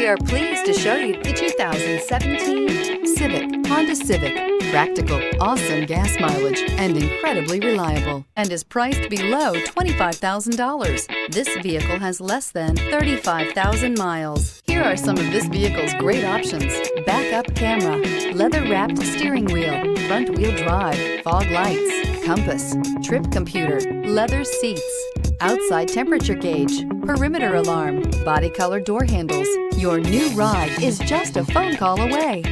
We are pleased to show you the 2017 Civic, Honda Civic. Practical, awesome gas mileage, and incredibly reliable, and is priced below $25,000. This vehicle has less than 35,000 miles. Here are some of this vehicle's great options: backup camera, leather-wrapped steering wheel, front-wheel drive, fog lights, compass, trip computer, leather seats, outside temperature gauge, perimeter alarm, body color door handles. Your new ride is just a phone call away.